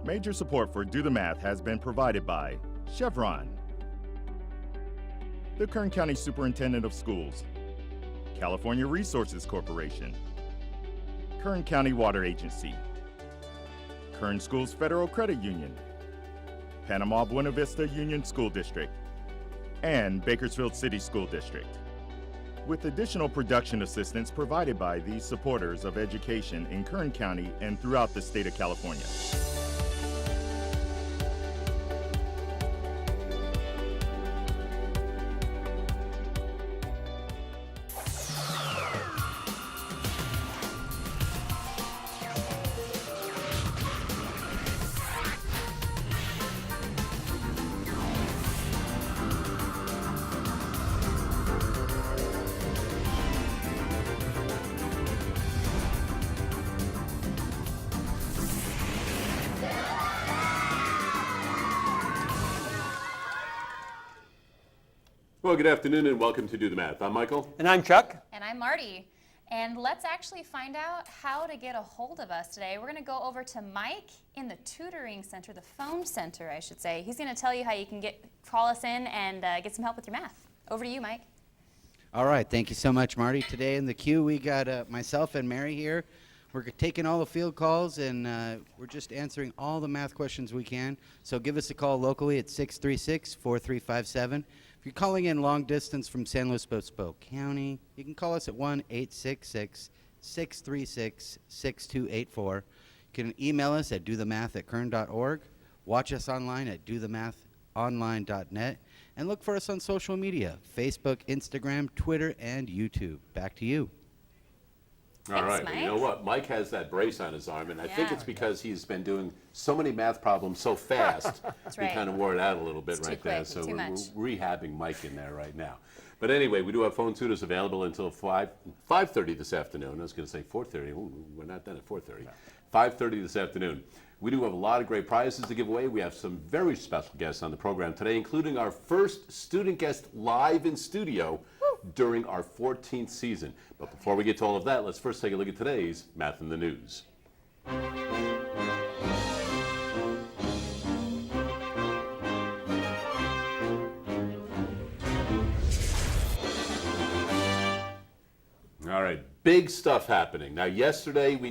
Major support for Do the Math has been provided by Chevron, the Kern County Superintendent of Schools, California Resources Corporation, Kern County Water Agency, Kern Schools Federal Credit Union, Panama Buena Vista Union School District, and Bakersfield City School District, with additional production assistance provided by these supporters of education in Kern County and throughout the state of California. Well, good afternoon and welcome to Do the Math. I'm Michael. And I'm Chuck. And I'm Marty. And let's actually find out how to get a hold of us today. We're going to go over to Mike in the tutoring center, the phone center, I should say. He's going to tell you how you can call us in and get some help with your math. Over to you, Mike. All right, thank you so much, Marty. Today in the queue, we got myself and Mary here. We're taking all the field calls, and we're just answering all the math questions we can. So give us a call locally at 636-4357. If you're calling in long distance from San Luis Obispo County, you can call us at 1-866-636-6284. You can email us at dothemath@kern.org. Watch us online at dothemathonline.net. And look for us on social media, Facebook, Instagram, Twitter, and YouTube. Back to you. All Thanks, right. Mike. Well, you know what? Mike has that brace on his arm, and I think Yeah. it's because he's been doing so many math problems so fast. That's He right. kind of wore it out a little bit It's too right there. quick, So too we're much. rehabbing Mike in there right now. But anyway, we do have phone tutors available until 5:30 this afternoon. I was going to say 4:30. Ooh, we're not done at 4:30. 5:30 this afternoon. We do have a lot of great prizes to give away. We have some very special guests on the program today, including our first student guest live in studio during our 14th season. But before we get to all of that, let's first take a look at today's Math in the News. All right, big stuff happening. Now, yesterday we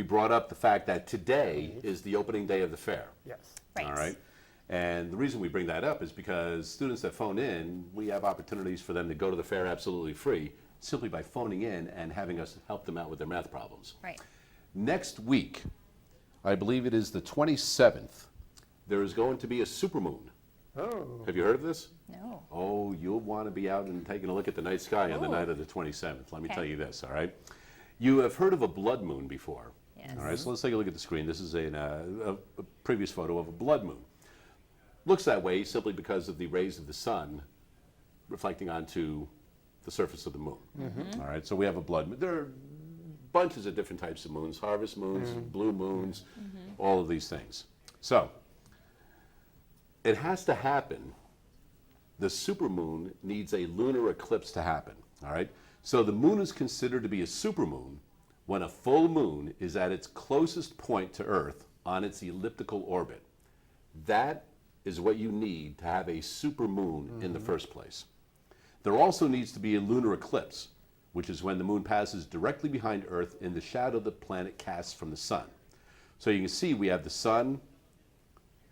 brought up the fact that today is the opening day of the fair. Yes. Right. All right. And the reason we bring that up is because students that phone in, we have opportunities for them to go to the fair absolutely free simply by phoning in and having us help them out with their math problems. Right. Next week, I believe it is the 27th, there is going to be a supermoon. Oh. Have you heard of this? No. Oh, you'll want to be out and taking a look at the night sky on the night of the 27th. Let me Okay. tell you this, all right? You have heard of a blood moon before. Yes. All right, so let's take a look at the screen. This is a previous photo of a blood moon. Looks that way simply because of the rays of the sun reflecting onto the surface of the moon. All right, so we have a blood moon. There are bunches of different types of moons, harvest moons, blue moons, all of these things. So it has to happen. The supermoon needs a lunar eclipse to happen. All right, so the moon is considered to be a supermoon when a full moon is at its closest point to Earth on its elliptical orbit. That is what you need to have a supermoon in the first place. There also needs to be a lunar eclipse, which is when the moon passes directly behind Earth in the shadow the planet casts from the sun. So you can see we have the sun,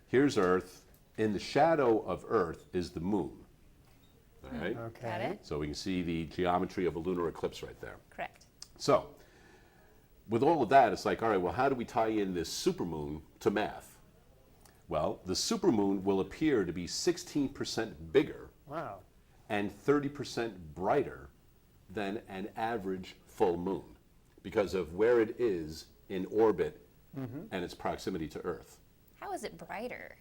here's Earth, in the shadow of Earth is the moon. All right? Okay. Got it? So we can see the geometry of a lunar eclipse right there. Correct. So, with all of that, it's like, all right, well, how do we tie in this supermoon to math? Well, the supermoon will appear to be 16% bigger Wow. and 30% brighter than an average full moon because of where it is in orbit and its proximity to Earth. How is it brighter?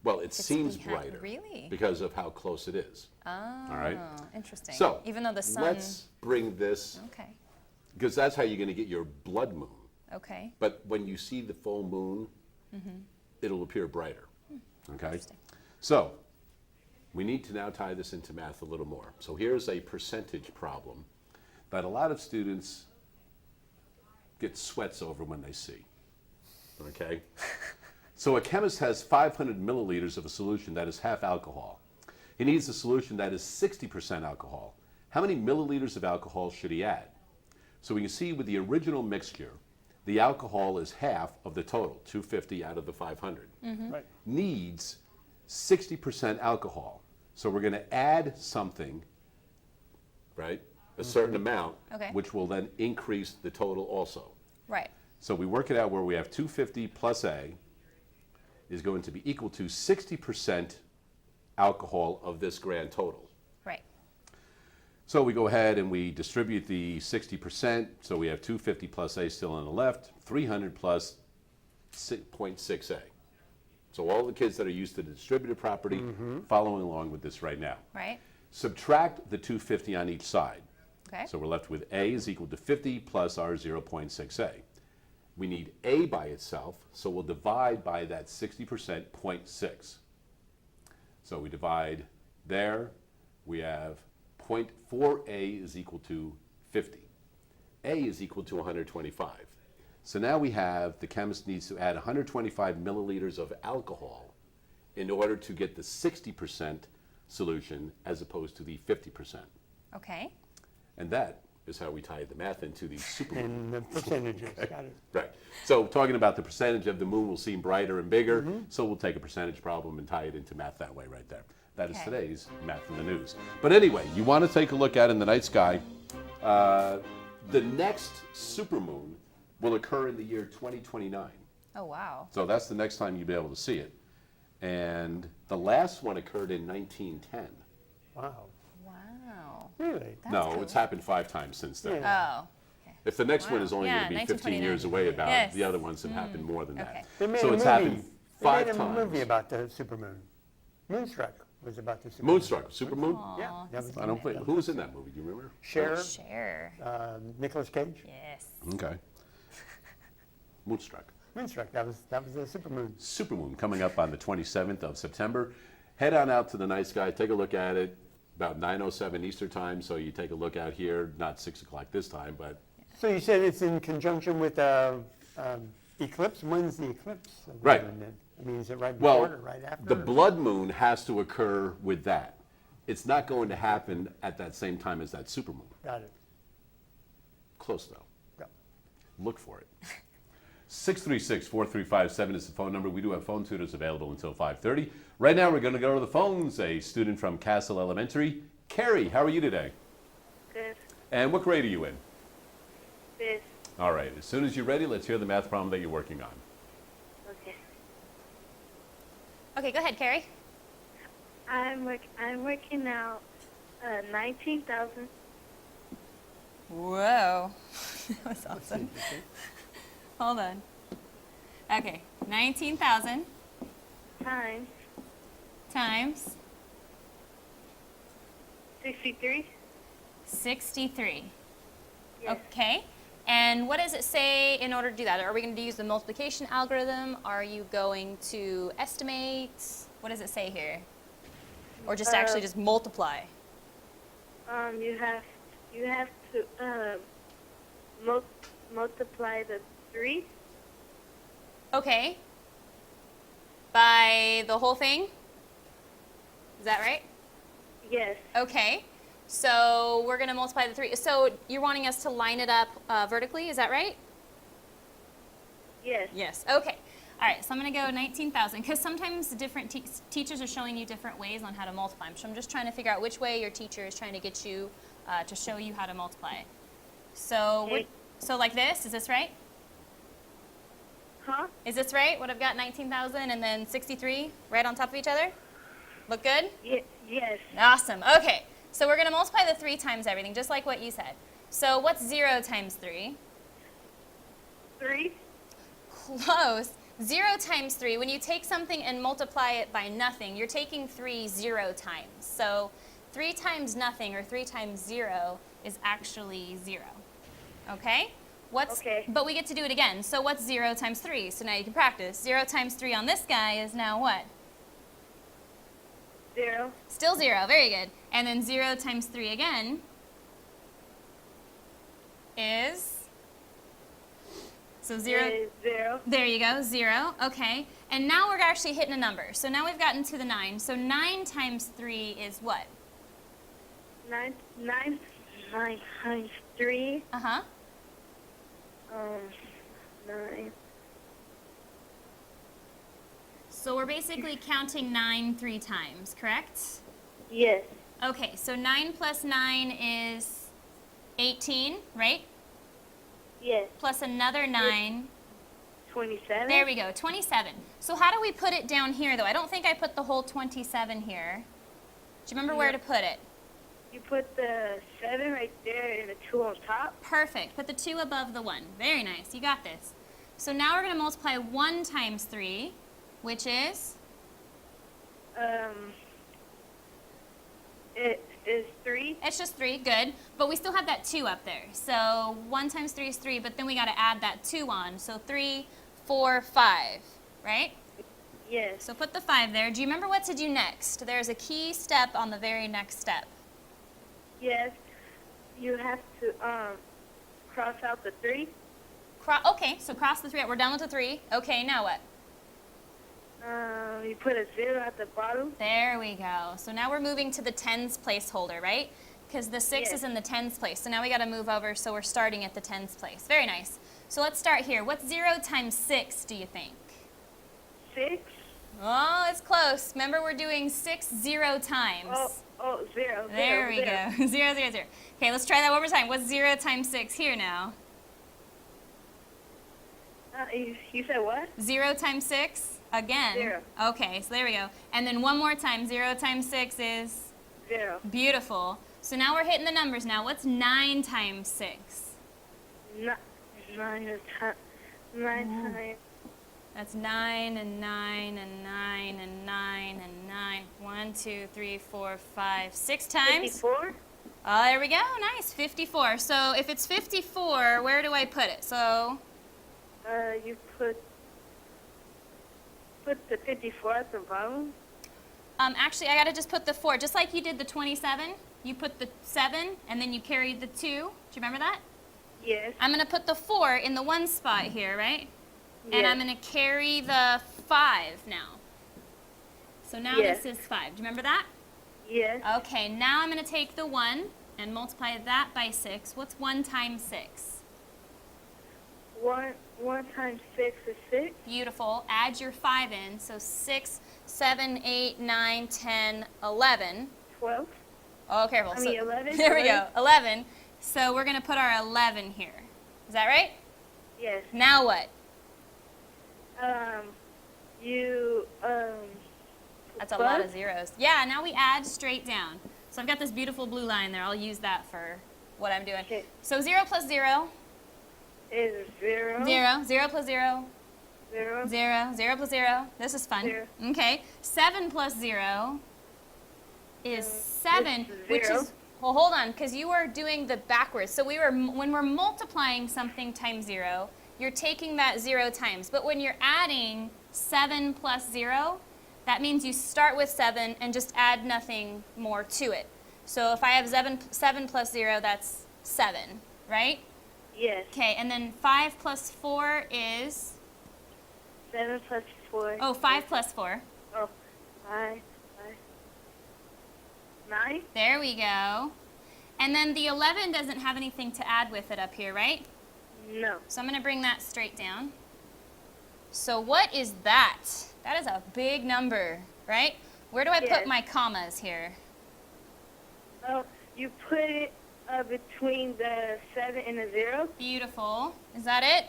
Well, it seems behind- brighter really? because of how close it is. Oh, All right. interesting. So, even though the sun. let's bring this, Okay. because that's how you're going to get your blood moon. Okay. But when you see the full moon, it'll appear brighter. Okay? Interesting. So, we need to now tie this into math a little more. So here's a percentage problem that a lot of students get sweats over when they see. okay? So a chemist has 500 milliliters of a solution that is half alcohol. He needs a solution that is 60% alcohol. How many milliliters of alcohol should he add? So we can see with the original mixture, the alcohol is half of the total, 250 out of the 500. Right. Needs 60% alcohol. So we're going to add something, right? A certain amount, Okay. which will then increase the total also. Right. So we work it out where we have 250 plus A is going to be equal to 60% alcohol of this grand total. Right. So we go ahead and we distribute the 60%. So we have 250 plus A still on the left, 300 plus 0.6A. So all the kids that are used to the distributed property following along with this right now. Right. Subtract the 250 on each side. Okay. So we're left with A is equal to 50 plus our 0.6A. We need A by itself, so we'll divide by that 60%, 0.6. So we divide there, we have 0.4A is equal to 50. A is equal to 125. So now we have, the chemist needs to add 125 milliliters of alcohol in order to get the 60% solution as opposed to the 50%. Okay. And that is how we tie the math into the supermoon. And the percentages, got it. Right. So talking about the percentage of the moon will seem brighter and bigger, so we'll take a percentage problem and tie it into math that way right there. That is Okay. today's Math in the News. But anyway, you want to take a look at in the night sky. The next supermoon will occur in the year 2029. Oh, wow. So that's the next time you'll be able to see it. And the last one occurred in 1910. Wow. Wow. Really? That's No, cool. it's happened 5 times since then. Yeah. Oh. If the next one Wow. is only Yeah, going to be 15 years 1929. away, about Yes. the other ones have happened more than Okay. that. They made So a it's movie. happened 5 They made a times. movie about the supermoon. Moonstruck was about the supermoon. Moonstruck, Supermoon. Yeah, that was I don't think. Who was in that movie? Do you remember? Cher, Share. Nicolas Cage. Yes. Okay. Moonstruck. Moonstruck. That was the supermoon. Supermoon coming up on the 27th of September. Head on out to the night sky. Take a look at it. About 9:07 Eastern time. So you take a look out here. Not 6 o'clock this time, but So you said it's in conjunction with eclipse. When's the eclipse? of the Right. moon then? I mean, is it right before well, or right after? the blood moon has to occur with that. It's not going to happen at that same time as that supermoon. Got it. Close though. Yeah. Look for it. 636-4357 is the phone number. We do have phone tutors available until 5:30. Right now, we're going to go to the phones. A student from Castle Elementary. Carrie, how are you today? Good. And what grade are you in? This. All right. As soon as you're ready, let's hear the math problem that you're working on. Okay. Okay, go ahead, Carrie. I'm working out 19,000 Whoa. That was awesome. Hold on. Okay, 19,000 times times 63. 63. Yes. Okay. And what does it say in order to do that? Are we going to use the multiplication algorithm? Are you going to estimate? What does it say here? Or just actually just multiply? You have to multiply the 3. Okay. By the whole thing? Is that right? Yes. Okay. So we're going to multiply the 3. So you're wanting us to line it up vertically, is that right? Yes. Yes. Okay. All right. So I'm going to go 19,000 because sometimes different teachers are showing you different ways on how to multiply. So I'm just trying to figure out which way your teacher is trying to get you to show you how to multiply. So Okay. so like this. Is this right? Huh? Is this right? What I've got 19,000 and then 63 right on top of each other? Look good? Yes. Awesome. Okay. So we're going to multiply the 3 times everything, just like what you said. So what's 0 times 3? 3. Close. 0 times 3, when you take something and multiply it by nothing, you're taking 3 0 times. So 3 times nothing, or 3 times 0, is actually 0. Okay? Okay. But we get to do it again. So what's 0 times 3? So now you can practice. 0 times 3 on this guy is now what? 0. Still 0. Very good. And then 0 times 3 again is So 0. is 0. There you go, 0. Okay. And now we're actually hitting a number. So now we've gotten to the 9. So 9 times 3 is what? 9 times 3. Uh-huh. 9. So we're basically counting 9 3 times, correct? Yes. Okay, so 9 plus 9 is 18, right? Yes. Plus another 9. 27. There we go, 27. So how do we put it down here, though? I don't think I put the whole 27 here. Do you remember where to put it? You put the 7 right there and the 2 on top. Perfect. Put the 2 above the 1. Very nice. You got this. So now we're going to multiply 1 times 3, which is? It is 3. It's just 3. Good. But we still have that 2 up there. So 1 times 3 is 3, but then we got to add that 2 on. So 3, 4, 5, right? Yes. So put the 5 there. Do you remember what to do next? There's a key step on the very next step. Yes. You have to cross out the 3. Okay, so cross the 3 out. We're done with the 3. Okay, now what? You put a 0 at the bottom. There we go. So now we're moving to the tens placeholder, right? Because the 6 Yes. is in the tens place. So now we got to move over, so we're starting at the tens place. Very nice. So let's start here. What's 0 times 6, do you think? 6. Oh, it's close. Remember, we're doing 6 0 times. 0. There we go. 0, 0, 0. Okay, let's try that one more time. What's 0 times 6 here now? You said what? 0 times 6? Again. 0. Okay, so there we go. And then one more time. 0 times 6 is? 0. Beautiful. So now we're hitting the numbers now. What's 9 times 6? 9 times. That's 9 and 9 and 9 and 9 and 9. 1, 2, 3, 4, 5, 6 times. 54. Oh, there we go. Nice. 54. So if it's 54, where do I put it? So You put the 54 at the bottom. actually, I got to just put the 4. Just like you did the 27, you put the 7, and then you carried the 2. Do you remember that? Yes. I'm going to put the 4 in the 1 spot here, right? And Yes. I'm going to carry the 5 now. So now Yes. this is 5. Do you remember that? Yes. Okay, now I'm going to take the 1 and multiply that by 6. What's 1 times 6? 1 times 6 is 6. Beautiful. Add your 5 in. So 6, 7, 8, 9, 10, 11. 12. Oh, careful. I mean 11. There we go. 11. So we're going to put our 11 here. Is that right? Yes. Now what? That's a lot of zeros. Yeah, now we add straight down. So I've got this beautiful blue line there. I'll use that for what I'm doing. Okay. So 0 plus 0, Is 0. 0. 0 plus 0, 0. 0. 0 plus 0. This is fun. 0. Okay. 7 plus 0 is 7, it's which 0. is, well, hold on, because you were doing the backwards. So when we're multiplying something times 0, you're taking that 0 times. But when you're adding 7 plus 0, that means you start with 7 and just add nothing more to it. So if I have 7 plus 0, that's 7, right? Yes. Okay, and then 5 plus 4 is? 7 plus 4. Oh, 5 plus 4. Oh, 5. 9. There we go. And then the 11 doesn't have anything to add with it up here, right? No. So I'm going to bring that straight down. So what is that? That is a big number, right? Where do I Yes. put my commas here? Oh, you put it between the 7 and the 0. Beautiful. Is that it?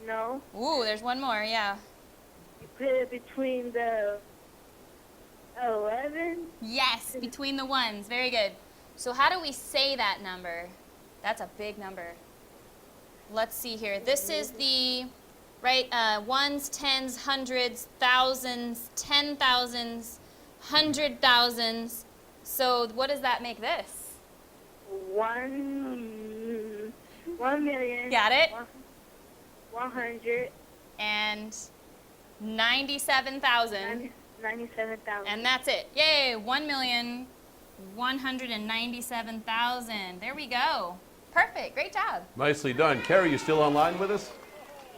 No. Ooh, there's one more, yeah. You put it between the 11. Yes, between the ones. Very good. So how do we say that number? That's a big number. Let's see here. This is the, right, ones, tens, hundreds, thousands, 10,000s, 100,000s. So what does that make this? 1,000,000. Got it? 100. And 97,000. 97,000. And that's it. Yay, 1,197,000. There we go. Perfect. Great job. Nicely done. Carrie, you still online with us?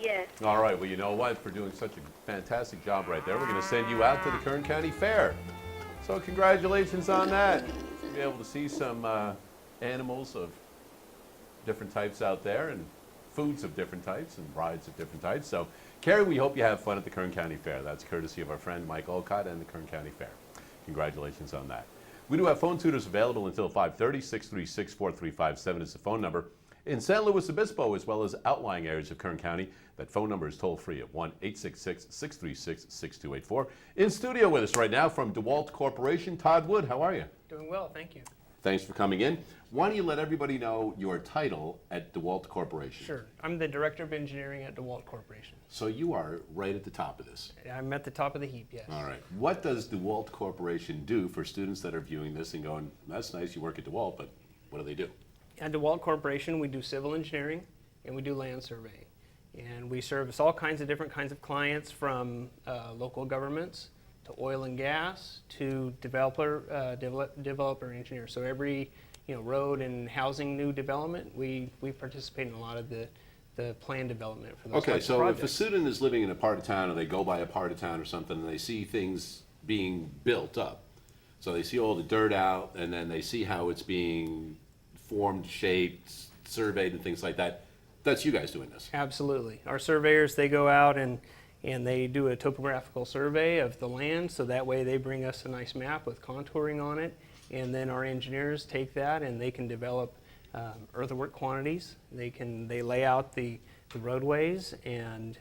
Yes. All right, well, you know what? For doing such a fantastic job right there, we're going to send you out to the Kern County Fair. So congratulations on that. You'll be able to see some animals of different types out there and foods of different types and rides of different types. So, Carrie, we hope you have fun at the Kern County Fair. That's courtesy of our friend Mike Olcott and the Kern County Fair. Congratulations on that. We do have phone tutors available until 5:30. 636-4357 is the phone number. In San Luis Obispo, as well as outlying areas of Kern County, that phone number is toll free at 1-866-636-6284. In studio with us right now from DeWalt Corporation, Todd Wood. How are you? Doing well, thank you. Thanks for coming in. Why don't you let everybody know your title at DeWalt Corporation? Sure. I'm the Director of Engineering at DeWalt Corporation. So you are right at the top of this. I'm at the top of the heap, yes. All right. What does DeWalt Corporation do for students that are viewing this and going, that's nice, you work at DeWalt, but what do they do? At DeWalt Corporation, we do civil engineering and we do land surveying. And we service all kinds of different kinds of clients, from local governments to oil and gas to developer engineers. So every road and housing new development, we participate in a lot of the plan development for those Okay, types of so if a projects. student is living in a part of town or they go by a part of town or something and they see things being built up, so they see all the dirt out and then they see how it's being formed, shaped, surveyed and things like that, that's you guys doing this. Absolutely. Our surveyors, they go out and they do a topographical survey of the land, so that way they bring us a nice map with contouring on it, and then our engineers take that and they can develop earthwork quantities. They lay out the roadways, and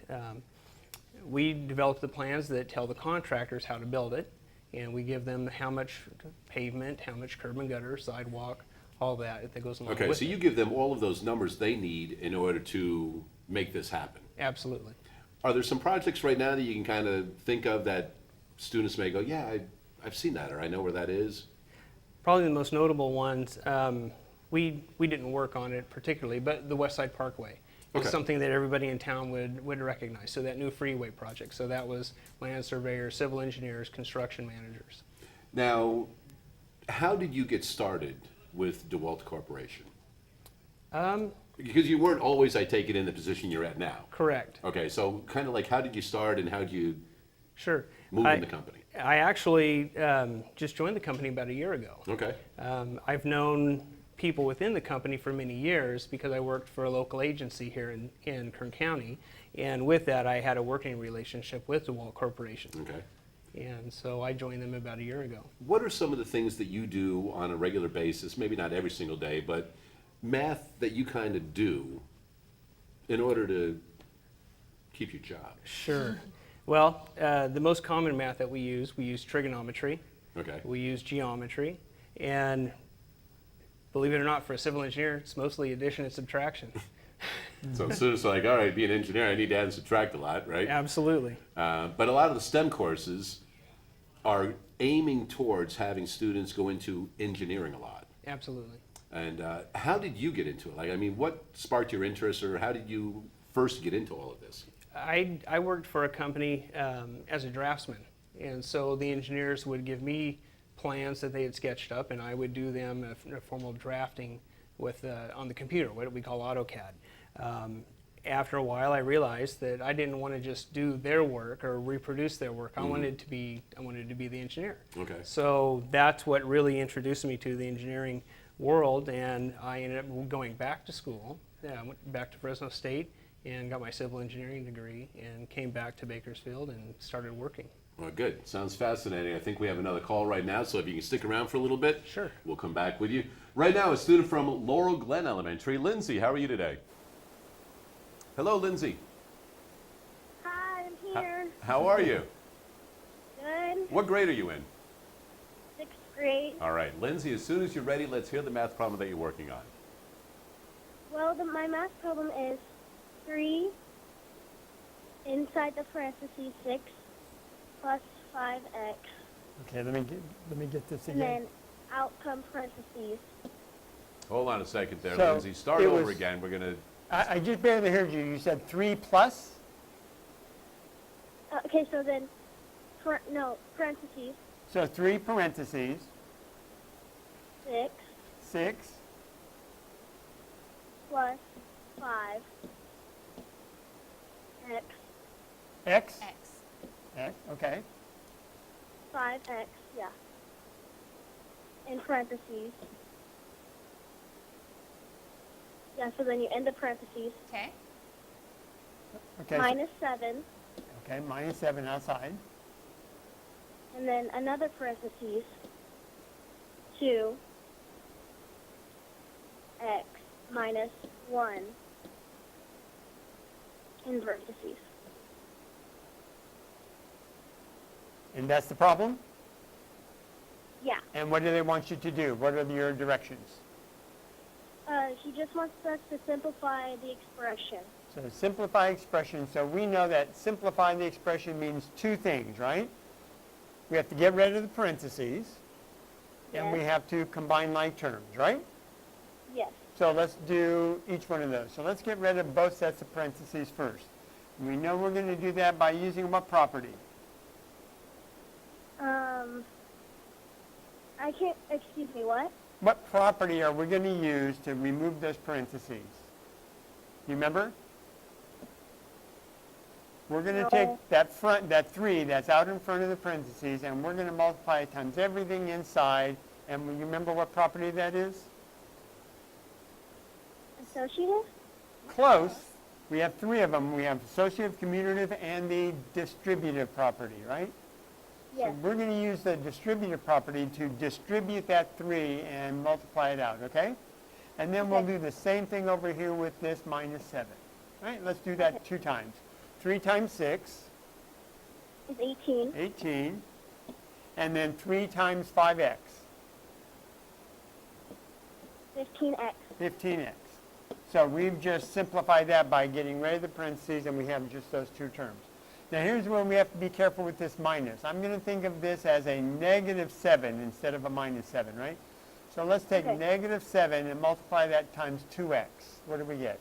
we develop the plans that tell the contractors how to build it, and we give them how much pavement, how much curb and gutter, sidewalk, all that goes along Okay, with so it. you give them all of those numbers they need in order to make this happen. Absolutely. Are there some projects right now that you can kind of think of that students may go, yeah, I've seen that, or I know where that is? Probably the most notable ones, we didn't work on it particularly, but the West Side Parkway Okay. is something that everybody in town would recognize. So that new freeway project, so that was land surveyors, civil engineers, construction managers. Now, how did you get started with DeWalt Corporation? Because you weren't always, I take it, in the position you're at now. Correct. Okay, so kind of like, how did you start and how did you Sure. move in the company? I actually just joined the company about a year ago. Okay, I've known people within the company for many years because I worked for a local agency here in Kern County, and with that I had a working relationship with DeWalt Corporation. okay. And so I joined them about a year ago. What are some of the things that you do on a regular basis, maybe not every single day, but math that you kind of do in order to keep your job? Sure. Well, the most common math that we use trigonometry, Okay. we use geometry, and believe it or not, for a civil engineer, it's mostly addition and subtraction. So as soon as like, all right, being an engineer, I need to add and subtract a lot, right? Absolutely. But a lot of the STEM courses are aiming towards having students go into engineering a lot. Absolutely. And how did you get into it? Like, I mean, what sparked your interest, or how did you first get into all of this? I worked for a company as a draftsman, and so the engineers would give me plans that they had sketched up, and I would do them a formal drafting with on the computer, what we call AutoCAD. After a while, I realized that I didn't want to just do their work or reproduce their work. I wanted to be the engineer. Okay. So that's what really introduced me to the engineering world, and I ended up going back to school. I went back to Fresno State and got my civil engineering degree, and came back to Bakersfield and started working. Well, good. Sounds fascinating. I think we have another call right now, so if you can stick around for a little bit, Sure. we'll come back with you. Right now, a student from Laurel Glen Elementary. Lindsay, how are you today? Hello, Lindsay. Hi, I'm here. How are you? Good. What grade are you in? 6th grade. All right, Lindsay, as soon as you're ready, let's hear the math problem that you're working on. Well, my math problem is 3 inside the parentheses 6 plus 5x, Okay, let me get this and again. then out come parentheses. Hold on a second there, So, Lindsay. Start it over was- again. We're going to... I just barely heard you. You said 3 plus? Okay, so then, parentheses So 3 parentheses, 6 6, plus 5 X? X. X, okay. 5x, yeah. In parentheses. Yeah, so then you end the parentheses. Okay. Okay, Minus 7, okay, minus 7 outside. and then another parentheses. 2x minus 1 in parentheses. And that's the problem? Yeah. And what do they want you to do? What are your directions? He just wants us to simplify the expression. So simplify expression. So we know that simplify the expression means two things, right? We have to get rid of the parentheses, and we Yes. have to combine like terms, right? Yes. So let's do each one of those. So let's get rid of both sets of parentheses first. And we know we're going to do that by using what property? I can't, excuse me, what? What property are we going to use to remove those parentheses? You remember? We're going to take No. that 3 that's out in front of the parentheses, and we're going to multiply it times everything inside. And you remember what property that is? Associative? Close. We have 3 of them. We have associative, commutative, and the distributive property, right? Yes. So we're going to use the distributive property to distribute that 3 and multiply it out, okay? And then we'll Okay. do the same thing over here with this minus 7. All right, let's do that 2 times. 3 times 6, Is 18. 18. And then 3 times 5x, 15x. 15x. So we've just simplified that by getting rid of the parentheses, and we have just those 2 terms. Now here's where we have to be careful with this minus. I'm going to think of this as a negative 7 instead of a minus 7, right? So let's take Okay. negative 7 and multiply that times 2x. What do we get?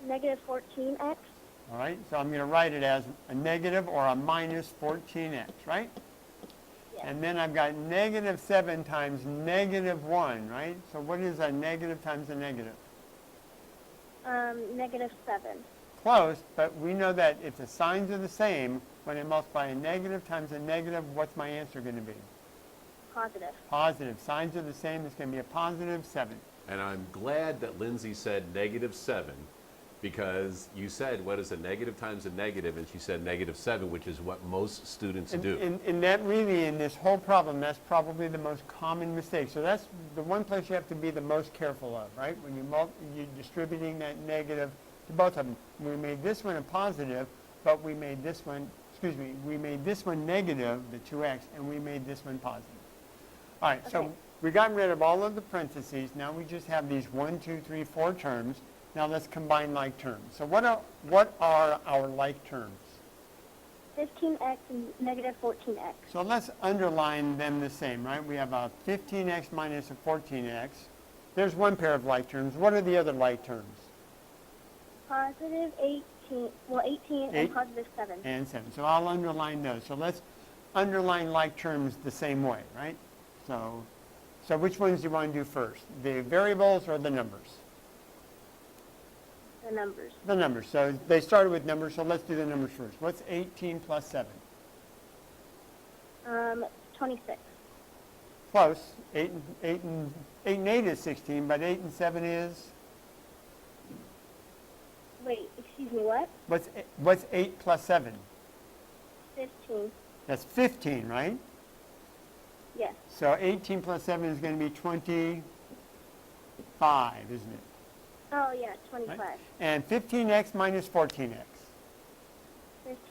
Negative 14x. All right, so I'm going to write it as a negative or a minus 14x, right? Yes. And then I've got negative 7 times negative 1, right? So what is a negative times a negative? Negative 7. Close, but we know that if the signs are the same, when I multiply a negative times a negative, what's my answer going to be? Positive. Positive. Signs are the same, it's going to be a positive 7. And I'm glad that Lindsay said negative 7, because you said, what is a negative times a negative? And she said negative 7, which is what most students do. And that really, in this whole problem, that's probably the most common mistake. So that's the one place you have to be the most careful of, right? When you're distributing that negative to both of them. We made this one a positive, but we made this one, we made this one negative, the 2x, and we made this one positive. All right, so Okay. we got rid of all of the parentheses. Now we just have these 1, 2, 3, 4 terms. Now let's combine like terms. So what are our like terms? 15x and negative 14x. So let's underline them the same, right? We have a 15x minus a 14x. There's one pair of like terms. What are the other like terms? Positive 18, well 18 Eight. and positive 7. And 7. So I'll underline those. So let's underline like terms the same way, right? So which ones do you want to do first? The variables or the numbers? The numbers. The numbers. So they started with numbers, so let's do the numbers first. What's 18 plus 7? 26. Close. 8 and 8 is 16, but 8 and 7 is? Wait, excuse me, what? What's 8 plus 7? 15. That's 15, right? Yes. So 18 plus 7 is going to be 25, isn't it? Oh, yeah, 25. Right. And 15x minus 14x.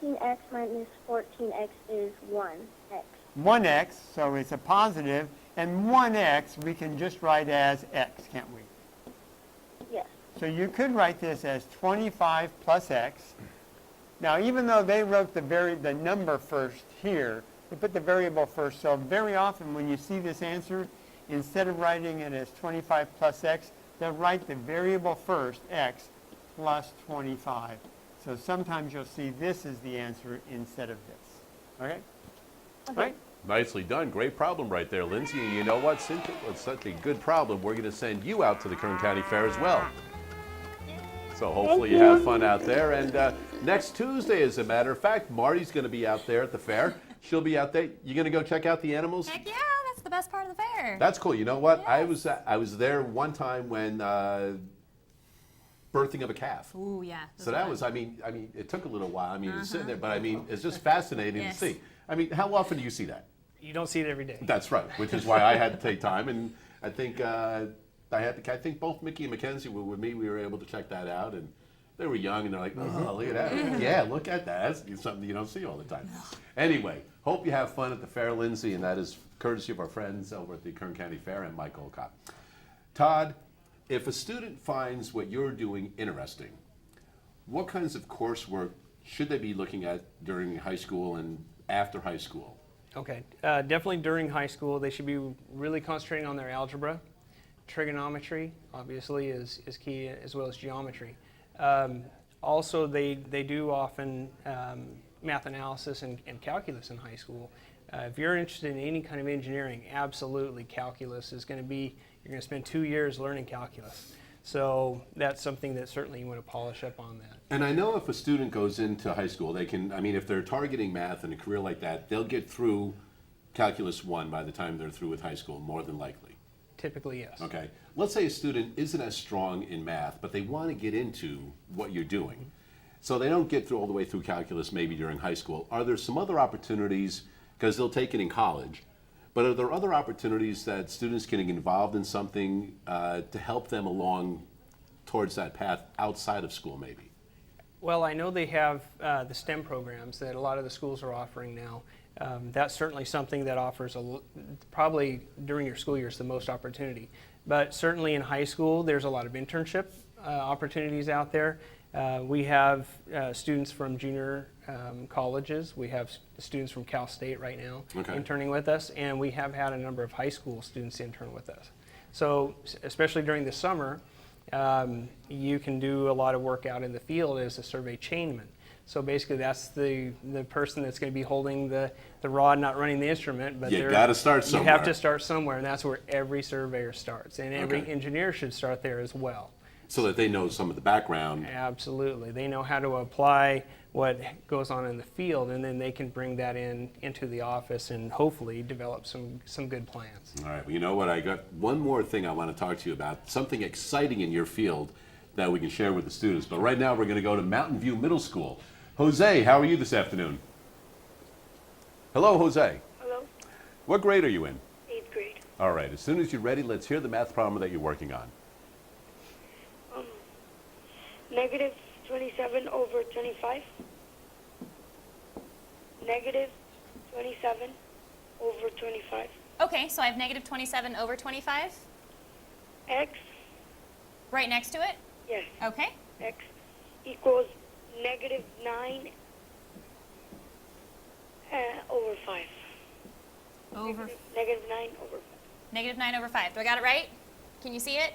15x minus 14x is 1x. 1x, so it's a positive, and 1x we can just write as x, can't we? Yes. So you could write this as 25 plus x. Now, even though they wrote the number first here, they put the variable first. So very often when you see this answer, instead of writing it as 25 plus x, they'll write the variable first, x, plus 25. So sometimes you'll see this is the answer instead of this. Okay? Okay. Right? Nicely done. Great problem right there, Lindsay. And you know what? Since it was such a good problem, we're going to send you out to the Kern County Fair as well. So hopefully you have fun out there. And next Tuesday, as a matter of fact, Marty's going to be out there at the fair. She'll be out there. You going to go check out the animals? Heck yeah, that's the best part of the fair. That's cool. You know what? I was there one time when birthing of a calf. Ooh, yeah. So that was, I mean, it took a little while. I mean, you're sitting there, but I mean, it's just fascinating Yes. to see. I mean, how often do you see that? You don't see it every day. That's right, which is why I had to take time, and I think I think both Mickey and Mackenzie were with me. We were able to check that out, and they were young, and they're like, "Oh, look at that! Yeah, look at that! That's something you don't see all the time." Anyway, hope you have fun at the fair, Lindsay, and that is courtesy of our friends over at the Kern County Fair and Mike Olcott. Todd, if a student finds what you're doing interesting, what kinds of coursework should they be looking at during high school and after high school? Okay, definitely during high school, they should be really concentrating on their algebra. Trigonometry, obviously, is key, as well as geometry. Also, they do often math analysis and calculus in high school. If you're interested in any kind of engineering, absolutely, calculus is going to be, you're going to spend 2 years learning calculus. So that's something that certainly you want to polish up on that. And I know if a student goes into high school, they can, I mean, if they're targeting math and a career like that, they'll get through Calculus 1 by the time they're through with high school, more than likely. Typically, yes. Okay. Let's say a student isn't as strong in math, but they want to get into what you're doing. So they don't get through all the way through calculus maybe during high school. Are there some other opportunities, because they'll take it in college, but are there other opportunities that students can get involved in something to help them along towards that path outside of school maybe? Well, I know they have the STEM programs that a lot of the schools are offering now. That's certainly something that offers probably during your school years the most opportunity. But certainly in high school, there's a lot of internship opportunities out there. We have students from junior colleges. We have students from Cal State right now interning with us, and we have had a number of high school students intern with us. So especially during the summer, you can do a lot of work out in the field as a survey chainman. So basically that's the person that's going to be holding the rod, not running the instrument. But You got to start you somewhere. have to start somewhere, and that's where every surveyor starts. And every Okay. engineer should start there as well. So that they know some of the background. Absolutely. They know how to apply what goes on in the field, and then they can bring that into the office and hopefully develop some good plans. All right, well, you know what? I got one more thing I want to talk to you about, something exciting in your field that we can share with the students. But right now we're going to go to Mountain View Middle School. Jose, how are you this afternoon? Hello, Jose. Hello? What grade are you in? 8th grade. All right, as soon as you're ready, let's hear the math problem that you're working on. Negative 27 over 25. Negative 27 over 25. Okay, so I have negative 27 over 25 X, right next to it. yes, Okay. X equals negative 9 over 5. Over Negative 9 over 5. negative 9 over 5. Do I got it right? Can you see it?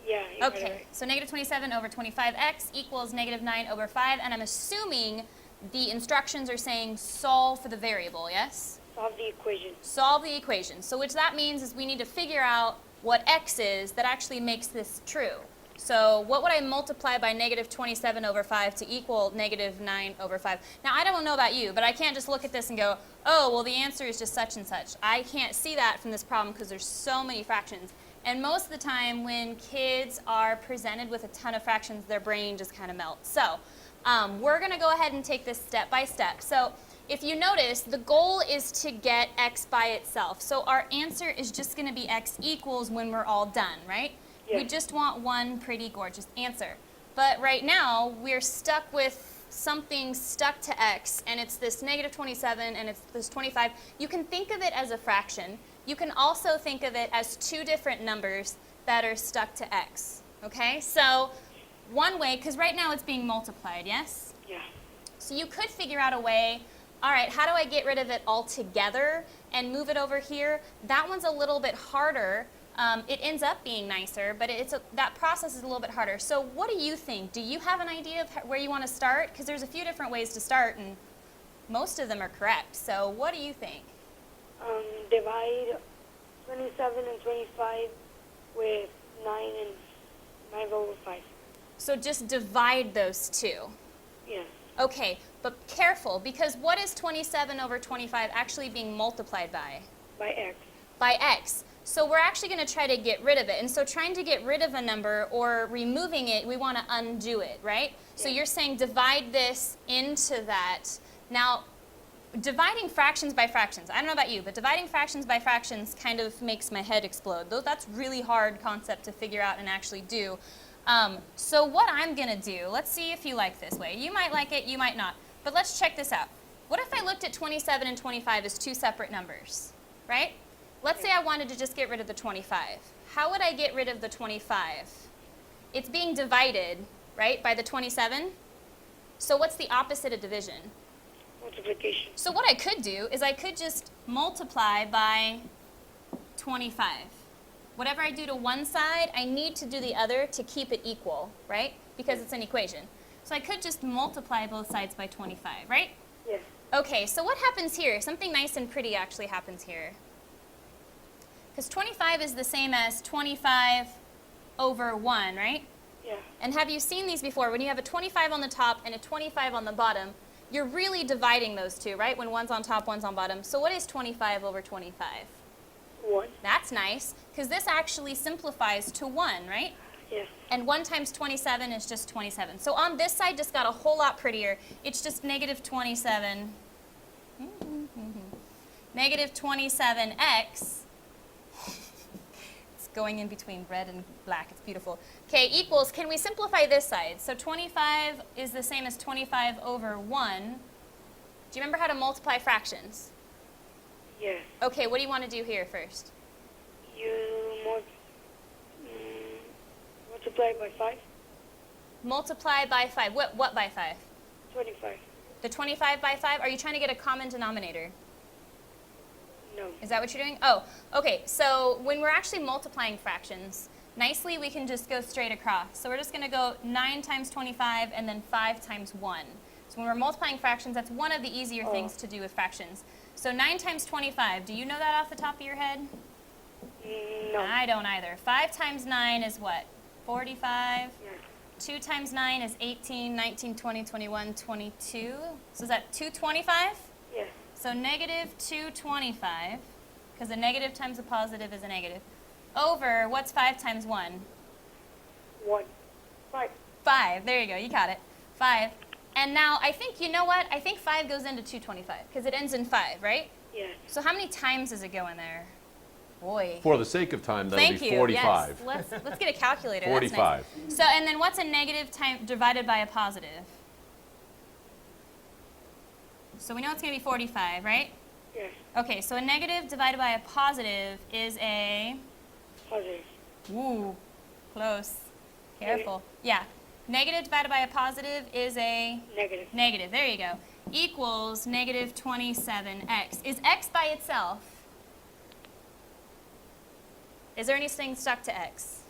Yeah, you got it Okay, right. so negative 27 over 25x equals negative 9 over 5, and I'm assuming the instructions are saying solve for the variable, yes? Solve the equation. Solve the equation. So which that means is we need to figure out what x is that actually makes this true. So what would I multiply by negative 27 over 5 to equal negative 9 over 5? Now, I don't know about you, but I can't just look at this and go, oh, well, the answer is just such and such. I can't see that from this problem because there's so many fractions. And most of the time when kids are presented with a ton of fractions, their brain just kind of melts. So we're going to go ahead and take this step by step. So if you notice, the goal is to get x by itself. So our answer is just going to be x equals when we're all done, right? We Yes. just want one pretty gorgeous answer. But right now, we're stuck with something stuck to x, and it's this negative 27 and it's this 25. You can think of it as a fraction. You can also think of it as two different numbers that are stuck to x, okay? So one way, because right now it's being multiplied, yes? Yeah. So you could figure out a way, all right, how do I get rid of it altogether and move it over here? That one's a little bit harder. It ends up being nicer, but that process is a little bit harder. So what do you think? Do you have an idea of where you want to start? Because there's a few different ways to start, and most of them are correct. So what do you think? Divide 27 and 25 with 9 and 9 over 5. So just divide those two. Yes. Okay, but careful, because what is 27 over 25 actually being multiplied by? By X. By x. So we're actually going to try to get rid of it. And so trying to get rid of a number or removing it, we want to undo it, right? So Yeah. you're saying divide this into that. Now, dividing fractions by fractions, I don't know about you, but dividing fractions by fractions kind of makes my head explode. Though that's really hard concept to figure out and actually do. So what I'm going to do, let's see if you like this way. You might like it, you might not. But let's check this out. What if I looked at 27 and 25 as two separate numbers, right? Let's say I wanted to just get rid of the 25. How would I get rid of the 25? It's being divided, right, by the 27. So what's the opposite of division? Multiplication. So what I could do is I could just multiply by 25. Whatever I do to one side, I need to do the other to keep it equal, right? Because it's an equation. So I could just multiply both sides by 25, right? Yes. Okay, so what happens here? Something nice and pretty actually happens here. Because 25 is the same as 25 over 1, right? Yeah. And have you seen these before? When you have a 25 on the top and a 25 on the bottom, you're really dividing those two, right? When one's on top, one's on bottom. So what is 25 over 25? 1. That's nice, because this actually simplifies to 1, right? Yes. And 1 times 27 is just 27. So on this side just got a whole lot prettier. It's just negative 27. Negative 27x. It's going in between red and black. It's beautiful. Okay, equals, can we simplify this side? So 25 is the same as 25 over 1. Do you remember how to multiply fractions? Yes. Okay, what do you want to do here first? You multiply by 5. Multiply by 5. What by 5? 25. The 25 by 5? Are you trying to get a common denominator? No. Is that what you're doing? Oh, okay. So when we're actually multiplying fractions, nicely we can just go straight across. So we're just going to go 9 times 25 and then 5 times 1. So when we're multiplying fractions, that's one of the easier things to do with fractions. So 9 times 25, do you know that off the top of your head? No. I don't either. 5 times 9 is what? 45? Yes. 2 times 9 is 18, 19, 20, 21, 22. So is that 225? Yes. So negative 225, because a negative times a positive is a negative, over, what's 5 times 1? 1. 5. 5. There you go. You got it. 5. And now I think, you know what? I think 5 goes into 225, because it ends in 5, right? Yes. So how many times does it go in there? Boy. For the sake of time, that'll Thank be you. 45. Yes. Let's get a calculator. 45. That's nice. So, and then what's a negative time divided by a positive? So we know it's going to be 45, right? Yes. Okay, so a negative divided by a positive is a, Positive. woo, close. Careful. Yeah. Negative divided by a positive is a Negative. negative. There you go. Equals negative 27x. Is x by itself? Is there anything stuck to x?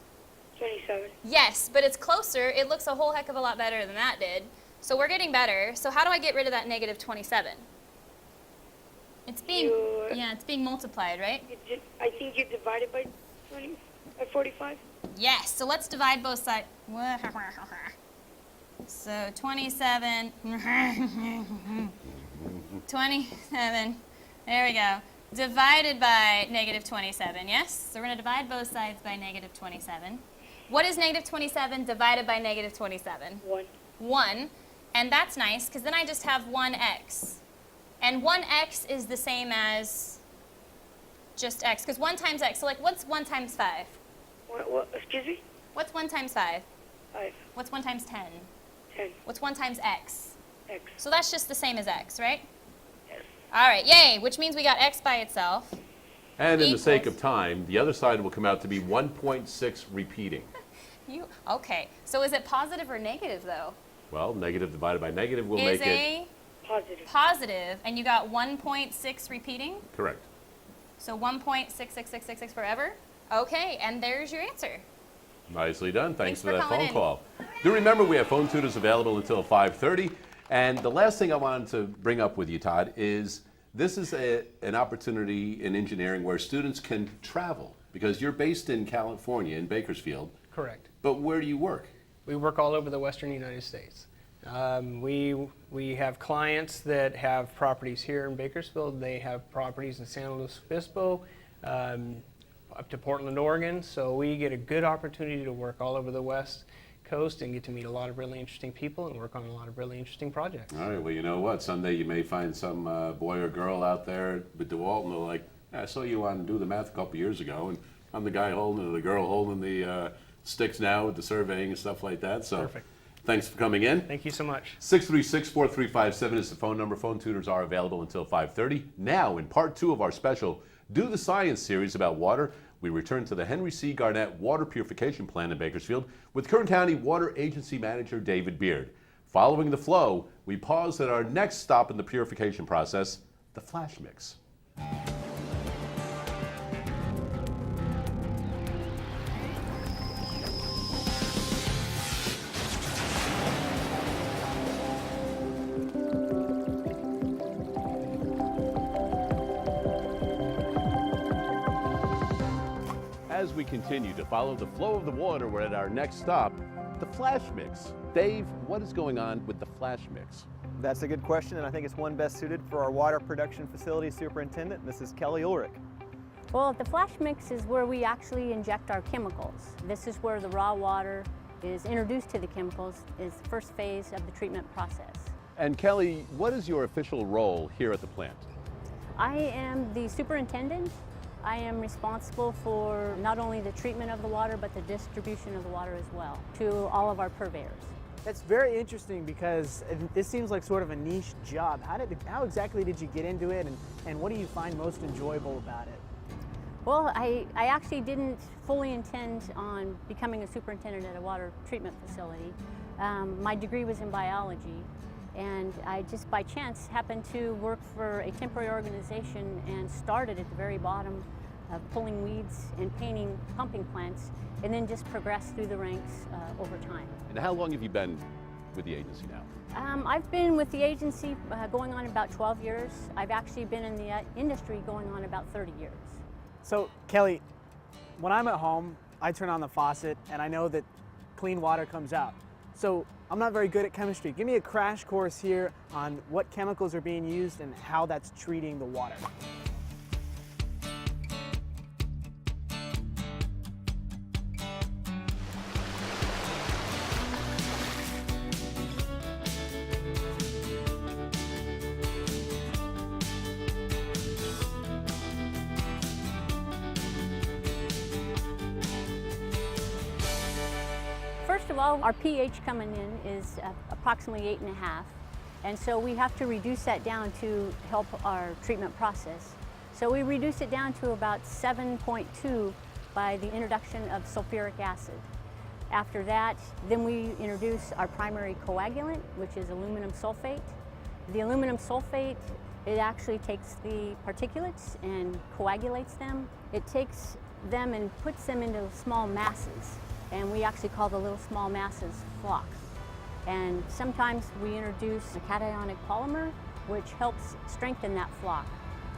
27. Yes, but it's closer. It looks a whole heck of a lot better than that did. So we're getting better. So how do I get rid of that negative 27? It's being, yeah, it's being multiplied, right? I think you divided by 20, by 45. Yes, so let's divide both sides. So 27, 27, there we go. Divided by negative 27, yes? So we're going to divide both sides by negative 27. What is negative 27 divided by negative 27? 1. 1, and that's nice, because then I just have 1x. And 1x is the same as just x, because 1 times x, so like what's 1 times 5? What, excuse me? What's 1 times 5? 5. What's 1 times 10? 10. What's 1 times x? X. So that's just the same as x, right? Yes. All right, yay, which means we got x by itself. And in the sake Equals. of time, the other side will come out to be 1.6 repeating. Okay, so is it positive or negative, though? Well, negative divided by negative will Is make it a Positive. positive, and you got 1.6 repeating? correct. So 1.66666 forever? Okay, and there's your answer. Nicely done. Thanks Thanks for for that calling phone in. call. Do remember we have phone tutors available until 5:30. And the last thing I wanted to bring up with you, Todd, is this is an opportunity in engineering where students can travel because you're based in California, in Bakersfield. Correct. But where do you work? We work all over the western United States. We have clients that have properties here in Bakersfield. They have properties in San Luis Obispo, up to Portland, Oregon. So we get a good opportunity to work all over the West Coast and get to meet a lot of really interesting people and work on a lot of really interesting projects. All right, well, you know what? Someday you may find some boy or girl out there with DeWalt, and they're like, I saw you on Do the Math a couple years ago, and I'm the guy holding, or the girl holding the sticks now with the surveying and stuff like that. So Perfect. thanks for coming in. Thank you so much. 636-4357 is the phone number. Phone tutors are available until 5:30. Now, in part 2 of our special Do the Science series about water, we return to the Henry C. Garnett Water Purification Plant in Bakersfield with Kern County Water Agency Manager David Beard. Following the flow, we pause at our next stop in the purification process, the flash mix. As we continue to follow the flow of the water, we're at our next stop, the flash mix. Dave, what is going on with the flash mix? That's a good question, and I think it's one best suited for our water production facility superintendent. This is Kelly Ulrich. Well, the flash mix is where we actually inject our chemicals. This is where the raw water is introduced to the chemicals, is the first phase of the treatment process. And Kelly, what is your official role here at the plant? I am the superintendent. I am responsible for not only the treatment of the water, but the distribution of the water as well to all of our purveyors. That's very interesting because this seems like sort of a niche job. How exactly did you get into it, and what do you find most enjoyable about it? Well, I actually didn't fully intend on becoming a superintendent at a water treatment facility. My degree was in biology, and I just by chance happened to work for a temporary organization and started at the very bottom of pulling weeds and painting pumping plants, and then just progressed through the ranks over time. And how long have you been with the agency now? I've been with the agency going on about 12 years. I've actually been in the industry going on about 30 years. So, Kelly, when I'm at home, I turn on the faucet and I know that clean water comes out. So I'm not very good at chemistry. Give me a crash course here on what chemicals are being used and how that's treating the water. First of all, our pH coming in is approximately 8.5, and so we have to reduce that down to help our treatment process. So we reduce it down to about 7.2 by the introduction of sulfuric acid. After that, then we introduce our primary coagulant, which is aluminum sulfate. The aluminum sulfate, it actually takes the particulates and coagulates them. It takes them and puts them into small masses, and we actually call the little small masses flocks. And sometimes we introduce a cationic polymer, which helps strengthen that flock,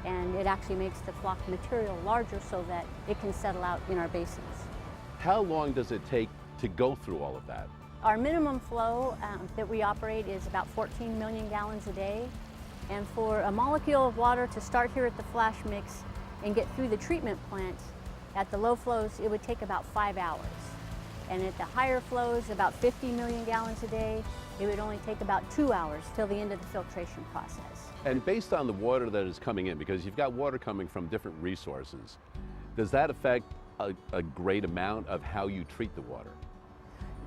and it actually makes the flock material larger so that it can settle out in our basins. How long does it take to go through all of that? Our minimum flow that we operate is about 14 million gallons a day, and for a molecule of water to start here at the flash mix and get through the treatment plant, at the low flows it would take about 5 hours. And at the higher flows, about 50 million gallons a day, it would only take about 2 hours till the end of the filtration process. And based on the water that is coming in, because you've got water coming from different resources, does that affect a great amount of how you treat the water?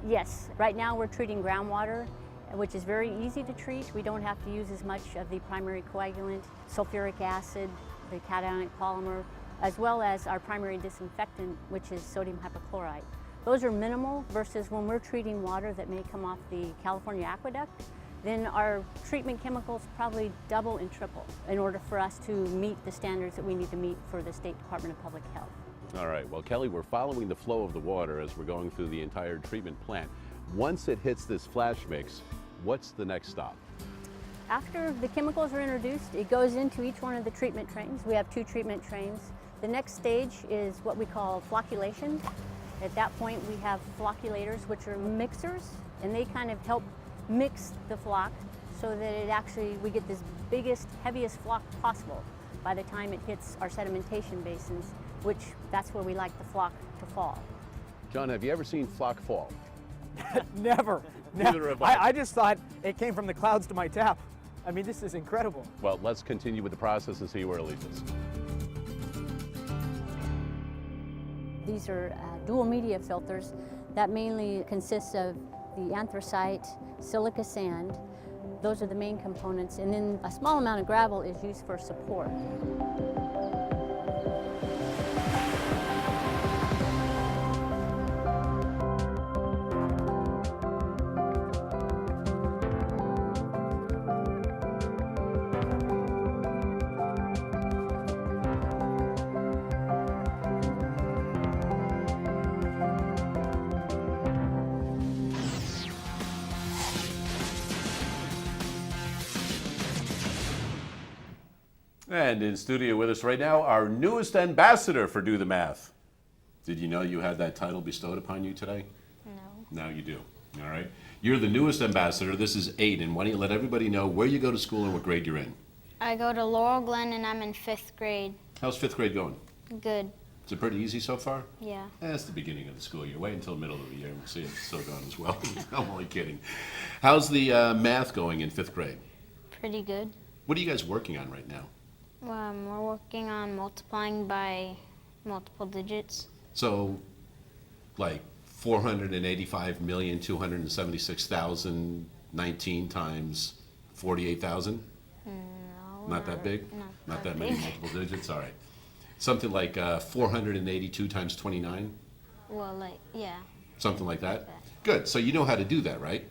Yes, right now we're treating groundwater, which is very easy to treat. We don't have to use as much of the primary coagulant, sulfuric acid, the cationic polymer, as well as our primary disinfectant, which is sodium hypochlorite. Those are minimal versus when we're treating water that may come off the California aqueduct, then our treatment chemicals probably double and triple in order for us to meet the standards that we need to meet for the State Department of Public Health. All right, well, Kelly, we're following the flow of the water as we're going through the entire treatment plant. Once it hits this flash mix, what's the next stop? After the chemicals are introduced, it goes into each one of the treatment trains. We have 2 treatment trains. The next stage is what we call flocculation. At that point, we have flocculators, which are mixers, and they kind of help mix the flock so that it actually, we get this biggest, heaviest flock possible by the time it hits our sedimentation basins, which that's where we like the flock to fall. John, have you ever seen flock fall? Never. Neither have I. I just thought it came from the clouds to my tap. I mean, this is incredible. Well, let's continue with the process and see where it leads us. These are dual media filters that mainly consist of the anthracite, silica sand. Those are the main components, and then a small amount of gravel is used for support. And in studio with us right now, our newest ambassador for Do the Math. Did you know you had that title bestowed upon you today? No. Now you do. All right. You're the newest ambassador. This is Aiden. Why don't you let everybody know where you go to school and what grade you're in? I go to Laurel Glen and I'm in 5th grade. How's 5th grade going? Good. Is it pretty easy so far? Yeah. That's the beginning of the school year. Wait until the middle of the year and we'll see if it's still going as well. I'm only kidding. How's the math going in 5th grade? Pretty good. What are you guys working on right now? We're working on multiplying by multiple digits. So, like 485,276,019 times 48,000? No. Not that big? No. Not that many multiple digits? All right. Something like 482 times 29? Well, yeah. Something like that? Like that. Good. So you know how to do that, right?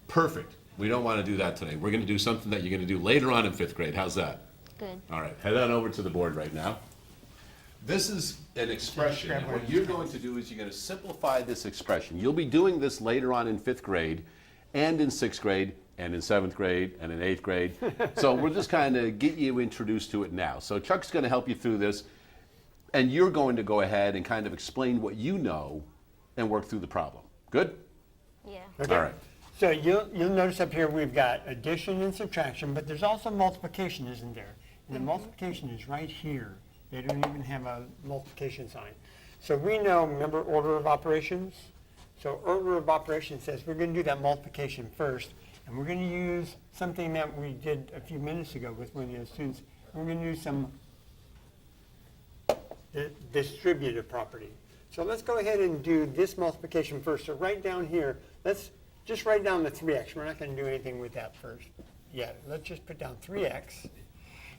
Perfect. We don't want to do that today. We're going to do something that you're going to do later on in 5th grade. How's that? Good. All right. Head on over to the board right now. This is an expression. And what you're going to do is you're going to simplify this expression. You'll be doing this later on in 5th grade and in 6th grade and in 7th grade and in 8th grade. So we're just kind of get you introduced to it now. So Chuck's going to help you through this, and you're going to go ahead and kind of explain what you know and work through the problem. Good? Yeah. Okay. All right. So you'll notice up here we've got addition and subtraction, but there's also multiplication, isn't there? And the multiplication is right here. They don't even have a multiplication sign. So we know, remember order of operations? So order of operations says we're going to do that multiplication first, and we're going to use something that we did a few minutes ago with one of the students. We're going to use some distributive property. So let's go ahead and do this multiplication first. So right down here, let's just write down the 3x. We're not going to do anything with that first yet. Let's just put down 3x.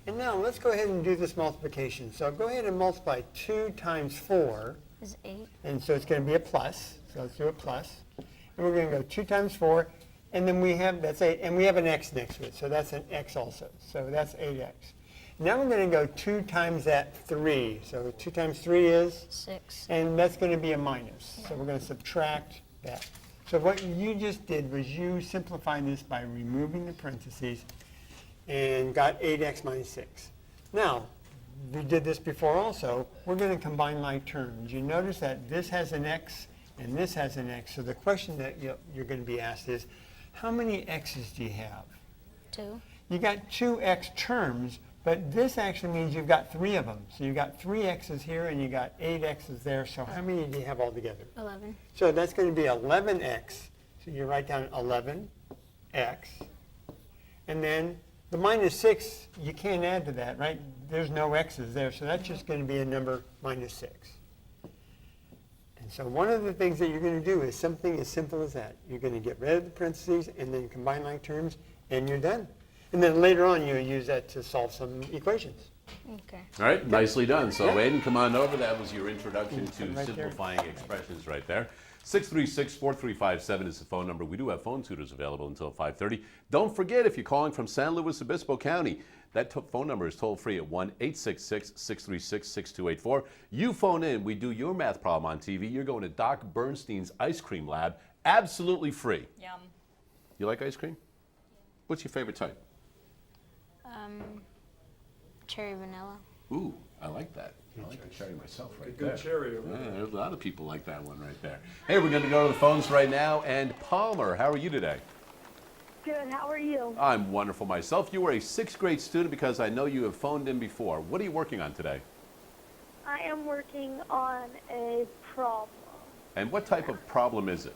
And now let's go ahead and do this multiplication. So go ahead and multiply 2 times 4. Is 8. And so it's going to be a plus. So let's do a plus. And we're going to go 2 times 4. And then we have, that's 8. And we have an x next to it. So that's an x also. So that's 8x. Now we're going to go 2 times that 3. So 2 times 3 is? 6. And that's going to be a minus. So we're going to subtract that. So what you just did was you simplified this by removing the parentheses and got 8x minus 6. Now, we did this before also. We're going to combine like terms. You notice that this has an x and this has an x. So the question that you're going to be asked is, how many x's do you have? 2. You got 2x terms, but this actually means you've got 3 of them. So you've got 3 x's here and you got 8 x's there. So how many do you have altogether? 11. So that's going to be 11x. So you write down 11x. And then the minus 6, you can't add to that, right? There's no x's there. So that's just going to be a number minus 6. And so one of the things that you're going to do is something as simple as that. You're going to get rid of the parentheses and then combine like terms, and you're done. And then later on, you'll use that to solve some equations. Okay. All right, nicely done. So Yeah. Aiden, come on over. That was your introduction to Right there. simplifying expressions right there. 636-4357 is the phone number. We do have phone tutors available until 5:30. Don't forget, if you're calling from San Luis Obispo County, that phone number is toll free at 1-866-636-6284. You phone in, we do your math problem on TV. You're going to Doc Bernstein's Ice Cream Lab, absolutely free. Yum. You like ice cream? What's your favorite type? Cherry vanilla. Ooh, I like that. I like the cherry myself right there. Good cherry. There's a lot of people like that one right there. Hey, we're going to go to the phones right now. And Palmer, how are you today? Good, how are you? I'm wonderful myself. You are a 6th grade student because I know you have phoned in before. What are you working on today? I am working on a problem. And what type of problem is it?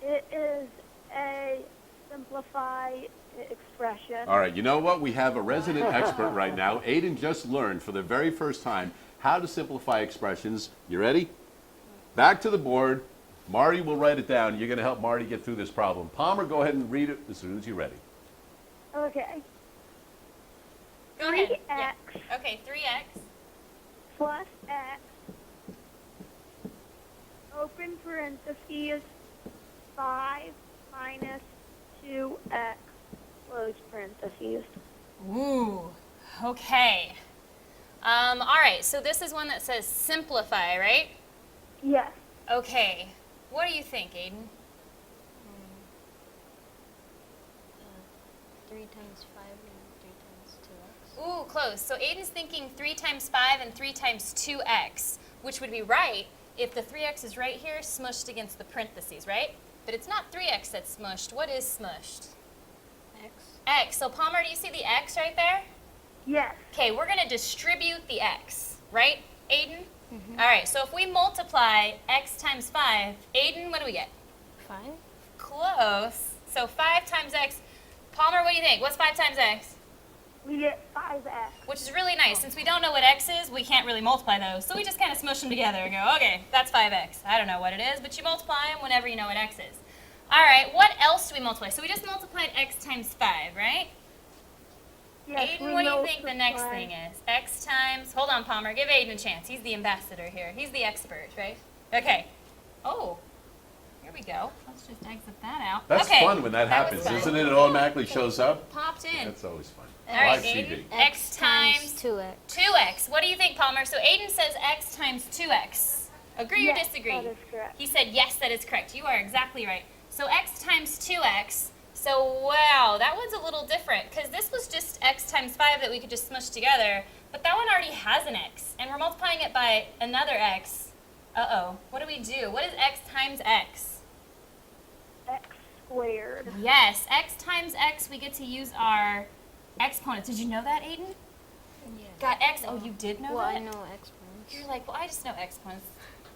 It is a simplified expression. All right, you know what? We have a resident expert right now. Aiden just learned for the very first time how to simplify expressions. You ready? Back to the board. Marty will write it down. You're going to help Marty get through this problem. Palmer, go ahead and read it as soon as you're ready. Okay. Go ahead. 3x Yeah. Okay, 3x. plus x, open parentheses, 5 minus 2x, close parentheses. Ooh, okay. All right, so this is one that says simplify, right? Yes. Okay. What do you think, Aiden? 3 times 5 and 3 times 2x. Ooh, close. So Aiden's thinking 3 times 5 and 3 times 2x, which would be right if the 3x is right here smushed against the parentheses, right? But it's not 3x that's smushed. What is smushed? X. X. So Palmer, do you see the x right there? Yes. Okay, we're going to distribute the x, right, Aiden? All right, so if we multiply x times 5, Aiden, what do we get? 5. Close. So 5 times x. Palmer, what do you think? What's 5 times x? We get 5x. Which is really nice. Since we don't know what x is, we can't really multiply those. So we just kind of smush them together and go, okay, that's 5x. I don't know what it is, but you multiply them whenever you know what x is. All right, what else do we multiply? So we just multiplied x times 5, right? Yes, Aiden, what do you think the next thing is? X times, hold on, Palmer, give Aiden a chance. He's the ambassador here. He's the expert, right? Okay. Oh, here we go. Let's just exit that out. That's okay. fun when that happens, was fun. isn't it? It automatically shows up. Popped in. That's always fun. All right, Live Aiden. TV. X times 2x. 2x. What do you think, Palmer? So Aiden says x times 2x. Agree Yes, or disagree? that is correct. He said yes, that is correct. You are exactly right. So x times 2x. So wow, that one's a little different because this was just x times 5 that we could just smush together. But that one already has an x, and we're multiplying it by another x. Uh-oh. What do we do? What is x times x? X squared. Yes, x times x, we get to use our exponents. Did you know that, Aiden? Yeah. Got x? Oh, you did know Well, that? I know exponents. You're like, well, I just know exponents.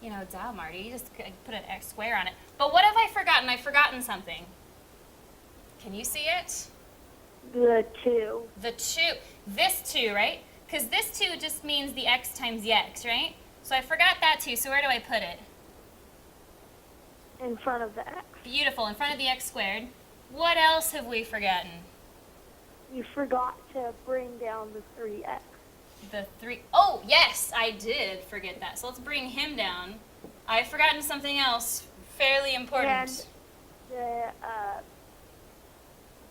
You know, duh, Marty. You just put an x square on it. But what have I forgotten? I've forgotten something. Can you see it? The 2. The 2. This 2, right? Because this 2 just means the x times the x, right? So I forgot that 2. So where do I put it? In front of the x. Beautiful. In front of the x squared. What else have we forgotten? You forgot to bring down the 3x. The 3. Oh, yes, I did forget that. So let's bring him down. I've forgotten something else fairly important.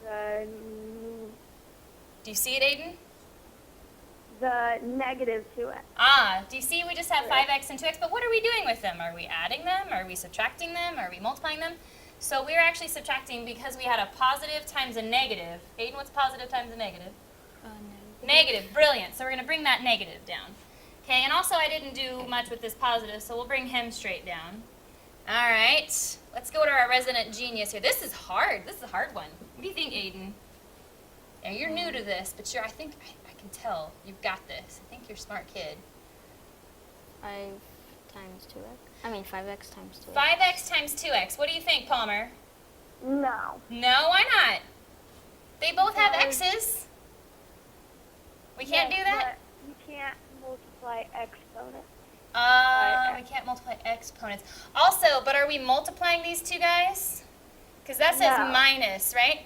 And Do you see it, Aiden? the negative 2x. Ah, do you see we just have 5x and 2x, but what are we doing with them? Are we adding them? Are we subtracting them? Are we multiplying them? So we're actually subtracting because we had a positive times a negative. Aiden, what's positive times a negative? Negative, brilliant. So we're going to bring that negative down. Okay, and also I didn't do much with this positive, so we'll bring him straight down. All right, let's go to our resident genius here. This is hard. This is a hard one. What do you think, Aiden? Now, you're new to this, but I think I can tell you've got this. I think you're a smart kid. 5 times 2x. I mean 5x times 2x. 5x times 2x. What do you think, Palmer? No. No, why not? They both have Because- x's. We can't Yes, do that? but you can't multiply exponents. We can't multiply exponents. Also, but are we multiplying these two guys? Because that says No. minus, right?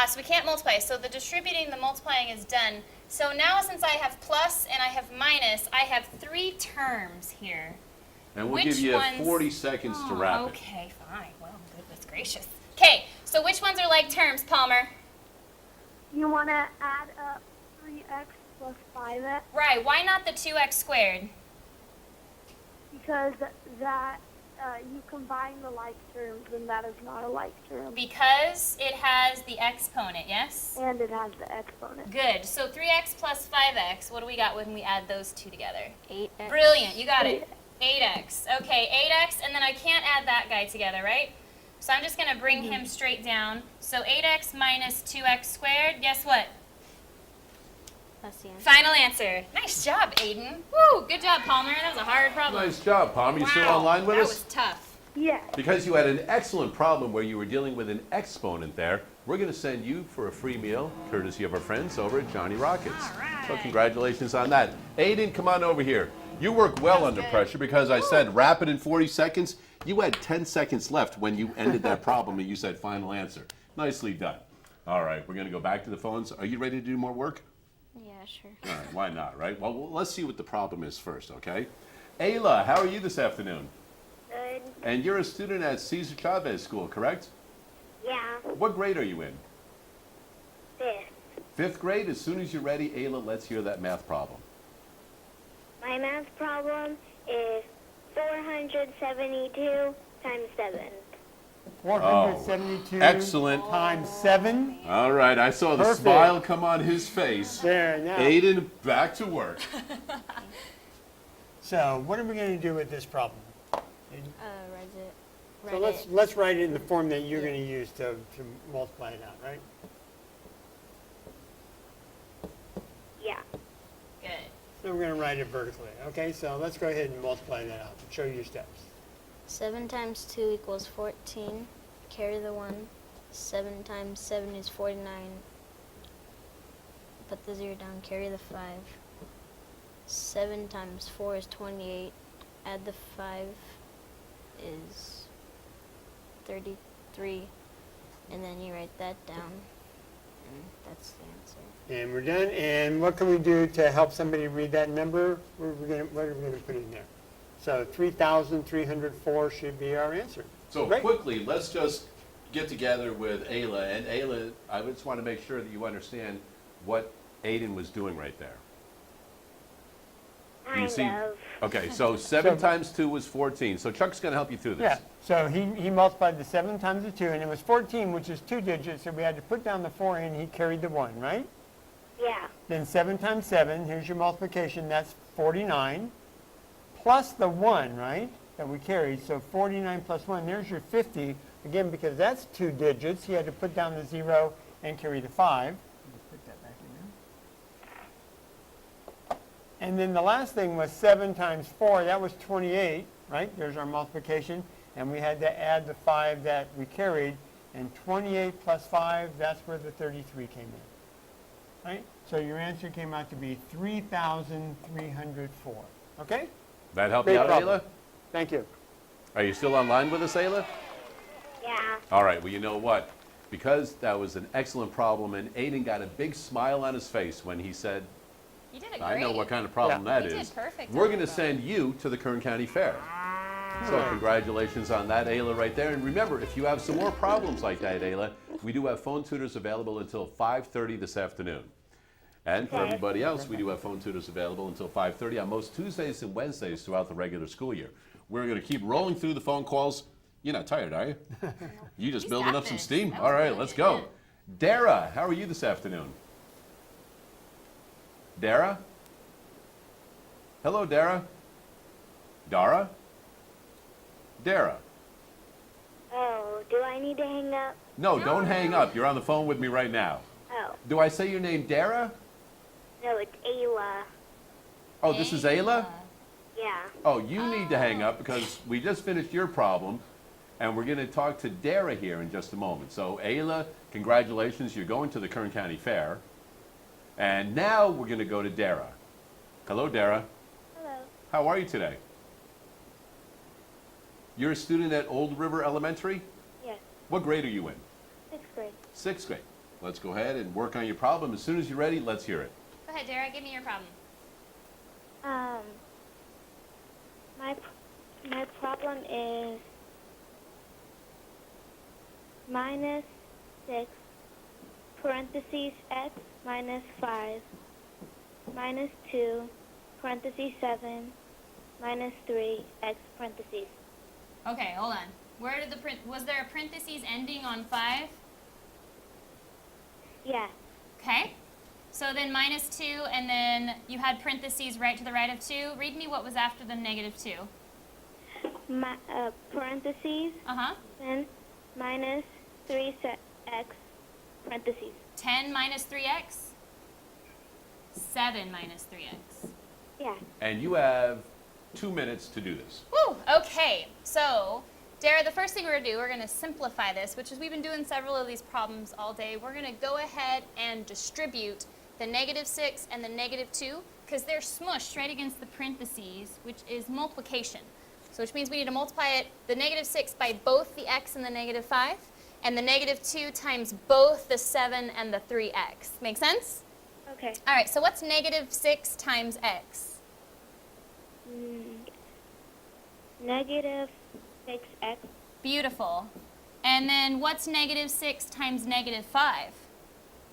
So we can't multiply. So the distributing, the multiplying is done. So now since I have plus and I have minus, I have 3 terms here. And we'll Which give you ones- 40 seconds to wrap it. Okay, fine. Well, goodness gracious. Okay, so which ones are like terms, Palmer? You want to add up 3x plus 5x Right, why not the 2x squared? because that you combine the like terms, and that is not a like term. Because it has the exponent, yes? And it has the exponent. Good. So 3x plus 5x, what do we got when we add those two together? 8x. Brilliant, you got it. 8x. Okay, 8x, and then I can't add that guy together, right? So I'm just going to bring him straight down. So 8x minus 2x squared, guess what? That's the answer. Final answer. Nice job, Aiden. Woo, good job, Palmer. That was a hard problem. Nice job, Palmer. You still Wow, online with that us? was tough. Yes. Because you had an excellent problem where you were dealing with an exponent there, we're going to send you for a free meal, courtesy of our friends over at Johnny Rockets. All right. So congratulations on that. Aiden, come on over here. You work well under pressure because I said wrap it in 40 seconds. You had 10 seconds left when you ended that problem and you said final answer. Nicely done. All right, we're going to go back to the phones. Are you ready to do more work? Yeah, sure. All right, why not, right? Well, let's see what the problem is first, okay? Ayla, how are you this afternoon? Good. And you're a student at Cesar Chavez School, correct? Yeah. What grade are you in? Fifth. Fifth grade? As soon as you're ready, Ayla, let's hear that math problem. My math problem is 472 times 7. 472 excellent. times 7. All right, I saw the Perfect. smile come on his face. There, now. Aiden, back to work. So what are we going to do with this problem? Write So it. let's write it in the form that you're going to use to multiply it out, right? Yeah. Good. So we're going to write it vertically. Okay, so let's go ahead and multiply that out. Show you your steps. 7 times 2 equals 14. Carry the 1. 7 times 7 is 49. Put the 0 down. Carry the 5. 7 times 4 is 28. Add the 5 is 33. And then you write that down. And that's the answer. And we're done. And what can we do to help somebody read that number? What are we going to put in there? So 3,304 should be our answer. So Great. quickly, let's just get together with Ayla. And Ayla, I just want to make sure that you understand what Aiden was doing right there. Do you Kind see? of. Okay, so 7 So- times 2 was 14. So Chuck's going to help you through this. Yeah, so he multiplied the 7 times the 2, and it was 14, which is 2 digits, so we had to put down the 4 in, he carried the 1, right? Yeah. Then 7 times 7, here's your multiplication, that's 49, plus the 1, right, that we carried, so 49 plus 1, there's your 50. Again, because that's 2 digits, he had to put down the 0 and carry the 5. Put that back in there. And then the last thing was 7 times 4, that was 28, right? There's our multiplication. And we had to add the 5 that we carried. And 28 plus 5, that's where the 33 came in. Right? So your answer came out to be 3,304. Okay? That help Great you out, problem. Ayla? Thank you. Are you still online with us, Ayla? Yeah. All right, well, you know what? Because that was an excellent problem, and Aiden got a big smile on his face when he said, You did it great. I know what kind of problem Yeah. that You is. did perfect We're on going to that. send you to the Kern County Fair. So Right. congratulations on that, Ayla, right there. And remember, if you have some more problems like that, Ayla, we do have phone tutors available until 5:30 this afternoon. And for Okay. everybody else, we do have phone tutors available until 5:30 on most Tuesdays and Wednesdays throughout the regular school year. We're going to keep rolling through the phone calls. You're not tired, are you? You just He's building got up some this. steam? That All was right, really let's good. go. Dara, how are you this afternoon? Dara? Hello, Dara? Dara? Dara? Oh, do I need to hang up? No, don't hang up. You're on the phone with me right now. Oh, Do I say your name Dara? no, it's Ayla. Oh, this is Ayla? Yeah. Oh, you need to hang up because we just finished your problem, and we're going to talk to Dara here in just a moment. So, Ayla, congratulations. You're going to the Kern County Fair. And now we're going to go to Dara. Hello, Dara. Hello. How are you today? You're a student at Old River Elementary? Yes. What grade are you in? 6th grade. Sixth grade. Let's go ahead and work on your problem. As soon as you're ready, let's hear it. Go ahead, Dara. Give me your problem. My problem is minus 6 parentheses x minus 5 minus 2 parentheses 7 minus 3 x parentheses. Okay, hold on. Where did was there a parentheses ending on 5? Yeah. Okay. So then minus 2, and then you had parentheses right to the right of 2. Read me what was after the negative 2. Parentheses, Uh-huh. then minus 3x, parentheses. 10 minus 3x? 7 minus 3x. Yeah. And you have 2 minutes to do this. Woo! Okay, so Dara, the first thing we're going to do, we're going to simplify this, which is we've been doing several of these problems all day. We're going to go ahead and distribute the negative 6 and the negative 2 because they're smushed right against the parentheses, which is multiplication. So which means we need to multiply it, the negative 6 by both the x and the negative 5, and the negative 2 times both the 7 and the 3x. Make sense? Okay. All right, so what's negative 6 times x? Negative 6x. Beautiful. And then what's negative 6 times negative 5?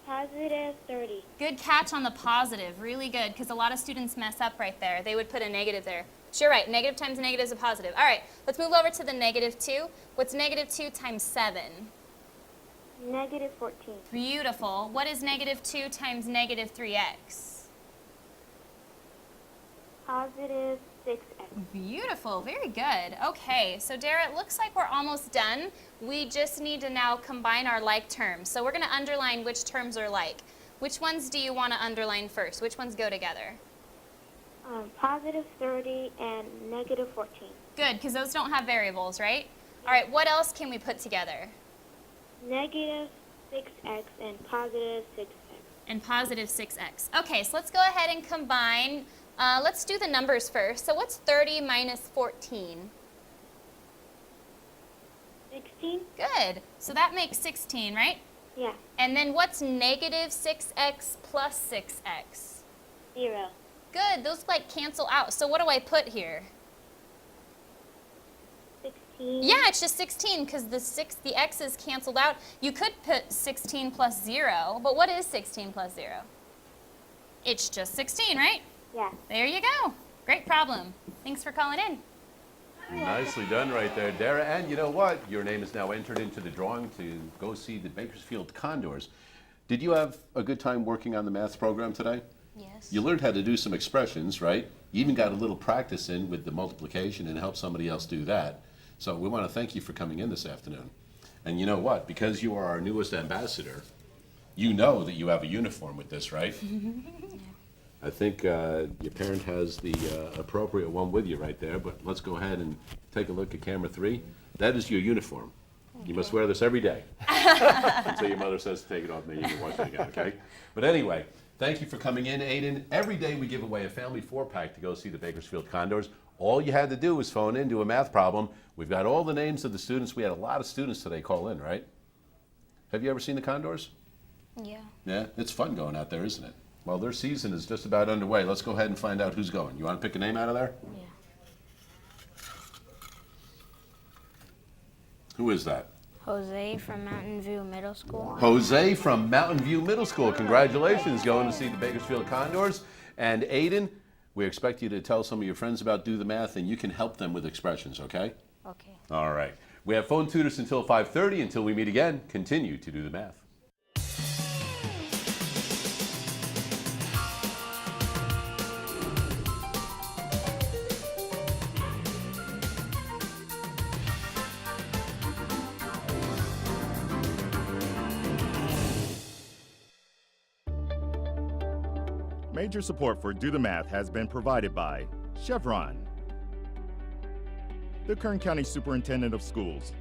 Positive 30. Good catch on the positive. Really good, because a lot of students mess up right there. They would put a negative there. But you're right. Negative times a negative is a positive. All right, let's move over to the negative 2. What's negative 2 times 7? Negative 14. Beautiful. What is negative 2 times negative 3x? Positive 6x. Beautiful. Very good. Okay, so Dara, it looks like we're almost done. We just need to now combine our like terms. So we're going to underline which terms are like. Which ones do you want to underline first? Which ones go together? Positive 30 and negative 14. Good, because those don't have variables, right? All right, what else can we put together? Negative 6x and positive 6x. And positive 6x. Okay, so let's go ahead and combine. Let's do the numbers first. So what's 30 minus 14? 16? Good. So that makes 16, right? Yeah. And then what's negative 6x plus 6x? 0. Good. Those like cancel out. So what do I put here? 16. Yeah, it's just 16 because the x is canceled out. You could put 16 plus 0, but what is 16 plus 0? It's just 16, right? Yeah. There you go. Great problem. Thanks for calling in. Nicely done right there, Dara. And you know what? Your name is now entered into the drawing to go see the Bakersfield Condors. Did you have a good time working on the math program today? Yes. You learned how to do some expressions, right? You even got a little practice in with the multiplication and helped somebody else do that. So we want to thank you for coming in this afternoon. And you know what? Because you are our newest ambassador, you know that you have a uniform with this, right? I think your parent has the appropriate one with you right there, but let's go ahead and take a look at camera 3. That is your uniform. You must wear this every day until your mother says to take it off, and then you can wash it again, okay? But anyway, thank you for coming in, Aiden. Every day we give away a family 4-pack to go see the Bakersfield Condors. All you had to do was phone in, do a math problem. We've got all the names of the students. We had a lot of students today call in, right? Have you ever seen the Condors? Yeah. Yeah, it's fun going out there, isn't it? Well, their season is just about underway. Let's go ahead and find out who's going. You want to pick a name out of there? Yeah. Who is that? Jose from Mountain View Middle School. Jose from Mountain View Middle School. Congratulations, going to see the Bakersfield Condors. And Aiden, we expect you to tell some of your friends about Do the Math, and you can help them with expressions, okay? Okay. All right. We have phone tutors until 5:30. Until we meet again, continue to do the math. Major support for Do the Math has been provided by Chevron, the Kern County Superintendent of Schools,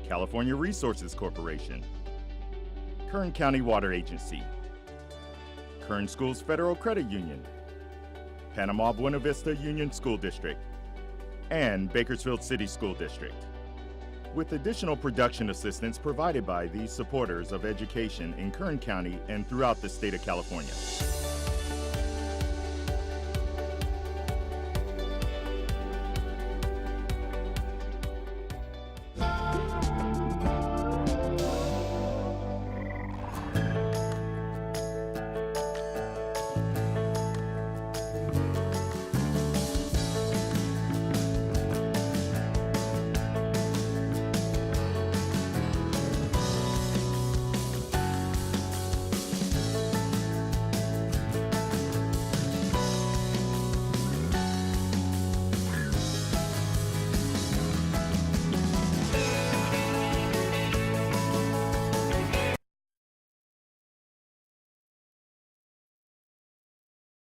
California Resources Corporation, Kern County Water Agency, Kern Schools Federal Credit Union, Panama Buena Vista Union School District, and Bakersfield City School District, with additional production assistance provided by these supporters of education in Kern County and throughout the state of California.